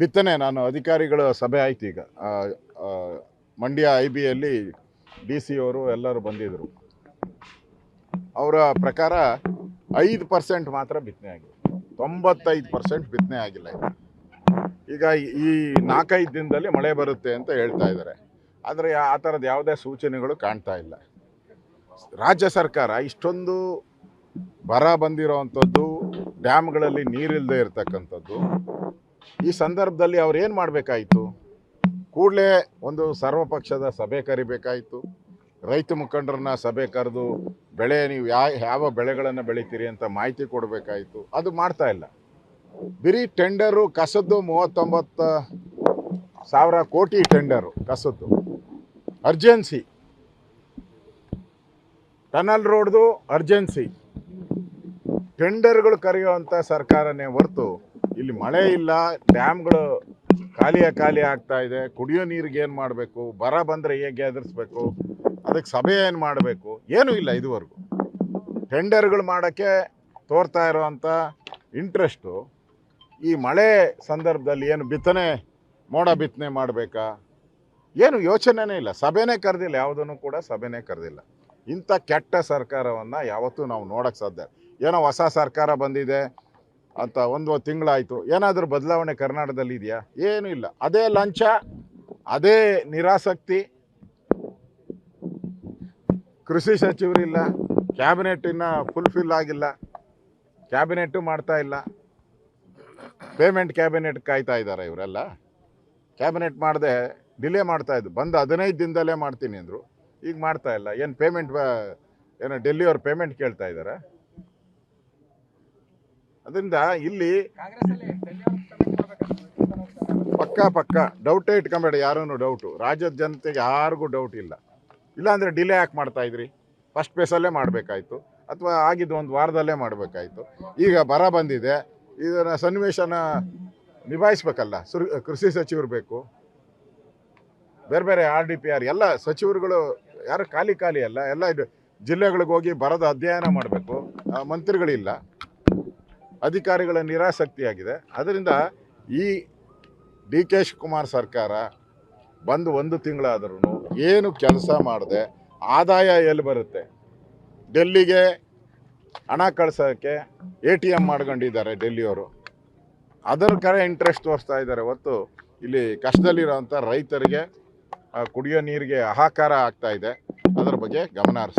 ಬಿತ್ತನೆ ನಾನು ಅಧಿಕಾರಿಗಳ ಸಭೆ ಆಯ್ತು ಈಗ ಮಂಡ್ಯ IBಯಲ್ಲಿ DC ಅವರು ಎಲ್ಲರೂ ಬಂದಿದ್ದರು. ಅವರ ಪ್ರಕಾರ 5% ಮಾತ್ರ ಬಿತ್ತನೆ ಆಗಿದೆ, 95% ಬಿತ್ತನೆ ಆಗಿಲ್ಲ. ಈಗ ಈ 4-5 ದಿನದಲ್ಲಿ ಮಳೆ ಬರುತ್ತೆ ಅಂತ ಹೇಳ್ತಾ ಇದ್ದಾರೆ. ಆದರೆ ಆ ಥರದ ಯಾವುದೇ ಸೂಚನೆಗಳು ಕಾಣ್ತಾ ಇಲ್ಲ. ರಾಜ್ಯ ಸರ್ಕಾರ ಇಷ್ಟೊಂದು ಬರ ಬಂದಿರೋವಂಥದ್ದು, ಡ್ಯಾಮ್ಗಳಲ್ಲಿ ನೀರಿಲ್ಲದೆ ಇರತಕ್ಕಂಥದ್ದು, ಈ ಸಂದರ್ಭದಲ್ಲಿ ಅವ್ರು ಏನು ಮಾಡಬೇಕಾಯಿತು? ಕೂಡಲೇ ಒಂದು ಸರ್ವಪಕ್ಷದ ಸಭೆ ಕರಿಬೇಕಾಯಿತು. ರೈತ ಮುಖಂಡರನ್ನ ಸಭೆ ಕರೆದು ನೀವು ಯಾವ ಬೆಳೆಗಳನ್ನು ಬೆಳಿತೀರಿ ಅಂತ ಮಾಹಿತಿ ಕೊಡಬೇಕಾಯಿತು. ಅದು ಮಾಡ್ತಾ ಇಲ್ಲ. ಬರೀ ಟೆಂಡರು ಕಸದ್ದು 39,000 ಕೋಟಿ ಟೆಂಡರು ಕಸದ್ದು. ಅರ್ಜೆನ್ಸಿ ಟನಲ್ ರೋಡ್ದು ಅರ್ಜೆನ್ಸಿ ಟೆಂಡರ್ಗಳು ಕರೆಯುವಂಥ ಸರ್ಕಾರನೇ ಹೊರತು ಇಲ್ಲಿ ಮಳೆ ಇಲ್ಲ, ಡ್ಯಾಮ್ಗಳು ಖಾಲಿ ಆಗ್ತಾ ಇದೆ. ಕುಡಿಯೋ ನೀರಿಗೆ ಏನು ಮಾಡಬೇಕು, ಬರ ಬಂದರೆ ಹೇಗೆ ಎದುರಿಸ್ಬೇಕು, ಅದಕ್ಕೆ ಸಭೆ ಏನು ಮಾಡಬೇಕು, ಏನೂ ಇಲ್ಲ. ಇದುವರೆಗೂ ಟೆಂಡರ್ಗಳು ಮಾಡೋಕ್ಕೆ ತೋರ್ತಾ ಇರೋವಂಥ ಇಂಟ್ರೆಸ್ಟು ಈ ಮಳೆ ಸಂದರ್ಭದಲ್ಲಿ ಏನು ಮೋಡ ಬಿತ್ತನೆ ಮಾಡಬೇಕಾ, ಏನು ಯೋಚನೆನೇ ಇಲ್ಲ. ಸಭೆನೇ ಕರೆದಿಲ್ಲ, ಯಾವುದನ್ನು ಕೂಡ ಸಭೆನೇ ಕರೆದಿಲ್ಲ. ಇಂಥ ಕೆಟ್ಟ ಸರ್ಕಾರವನ್ನು ಯಾವತ್ತೂ ನಾವು ನೋಡೋಕ್ಕೆ ಸಾಧ್ಯ. ಏನೋ ಹೊಸ ಸರ್ಕಾರ ಬಂದಿದೆ ಅಂತ ಒಂದು ತಿಂಗಳಾಯಿತು, ಏನಾದರೂ ಬದಲಾವಣೆ ಕರ್ನಾಟಕದಲ್ಲಿ ಇದೆಯಾ? ಏನೂ ಇಲ್ಲ. ಅದೇ ಲಂಚ, ಅದೇ ನಿರಾಸಕ್ತಿ. ಕೃಷಿ ಸಚಿವರಿಲ್ಲ, ಕ್ಯಾಬಿನೆಟ್ ಇನ್ನೂ ಫುಲ್ಫಿಲ್ ಆಗಿಲ್ಲ, ಕ್ಯಾಬಿನೆಟ್ಟು ಮಾಡ್ತಾ ಇಲ್ಲ. ಪೇಮೆಂಟ್ ಕ್ಯಾಬಿನೆಟ್ ಕಾಯ್ತಾ ಇದ್ದಾರೆ ಇವರೆಲ್ಲ. ಕ್ಯಾಬಿನೆಟ್ ಮಾಡದೆ ಡಿಲೇ ಮಾಡ್ತಾಯಿದ್ದು. ಬಂದು 15 ದಿನದಲ್ಲೇ ಮಾಡ್ತೀನಿ ಅಂದರು, ಈಗ ಮಾಡ್ತಾ ಇಲ್ಲ. ಏನು ಪೇಮೆಂಟ್ ಏನೋ ಡೆಲ್ಲಿಯವ್ರು ಪೇಮೆಂಟ್ ಕೇಳ್ತಾ ಇದ್ದಾರೆ. ಅದರಿಂದ ಇಲ್ಲಿ ಪಕ್ಕ ಡೌಟೇ ಇಟ್ಕೊಂಬೇಡ, ಯಾರೂ ಡೌಟು. ರಾಜ್ಯದ ಜನತೆಗೆ ಯಾರಿಗೂ ಡೌಟ್ ಇಲ್ಲ. ಇಲ್ಲಾಂದರೆ ಡಿಲೇ ಯಾಕೆ ಮಾಡ್ತಾಯಿದ್ರಿ? ಫಸ್ಟ್ ಫೇಸಲ್ಲೇ ಮಾಡಬೇಕಾಯ್ತು, ಅಥವಾ ಆಗಿದ್ದು 1 ವಾರದಲ್ಲೇ ಮಾಡಬೇಕಾಯ್ತು. ಈಗ ಬರ ಬಂದಿದೆ, ಇದನ್ನು ಸನ್ನಿವೇಶನ ನಿಭಾಯಿಸ್ಬೇಕಲ್ಲ. ಕೃಷಿ ಸಚಿವರು ಬೇಕು, ಬೇರೆ RDPR ಎಲ್ಲ ಸಚಿವರುಗಳು ಯಾರು ಖಾಲಿ ಅಲ್ಲ. ಎಲ್ಲ ಜಿಲ್ಲೆಗಳಿಗೆ ಹೋಗಿ ಬರದ ಅಧ್ಯಯನ ಮಾಡಬೇಕು. ಮಂತ್ರಿಗಳಿಲ್ಲ, ಅಧಿಕಾರಿಗಳ ನಿರಾಸಕ್ತಿಯಾಗಿದೆ. ಅದರಿಂದ ಈ DK ಶಿವಕುಮಾರ್ ಸರ್ಕಾರ ಬಂದು 1 ತಿಂಗಳಾದ್ರೂ ಏನು ಕೆಲಸ ಮಾಡದೆ ಆದಾಯ ಎಲ್ಲಿ ಬರುತ್ತೆ? ಡೆಲ್ಲಿಗೆ ಹಣ ಕಳ್ಸೋಕ್ಕೆ ATM ಮಾಡ್ಕೊಂಡಿದ್ದಾರೆ ಡೆಲ್ಲಿಯವರು. ಅದರ ಕಡೆ ಇಂಟ್ರೆಸ್ಟ್ ತೋರಿಸ್ತಾ ಇದ್ದಾರೆ ಹೊತ್ತು ಇಲ್ಲಿ ಕಷ್ಟದಲ್ಲಿರೋವಂಥ ರೈತರಿಗೆ ಕುಡಿಯೋ ನೀರಿಗೆ ಹಾಹಾಕಾರ ಆಗ್ತಾ ಇದೆ. ಅದರ ಬಗ್ಗೆ ಗಮನ ಹರಿಸ್ತಾರೆ.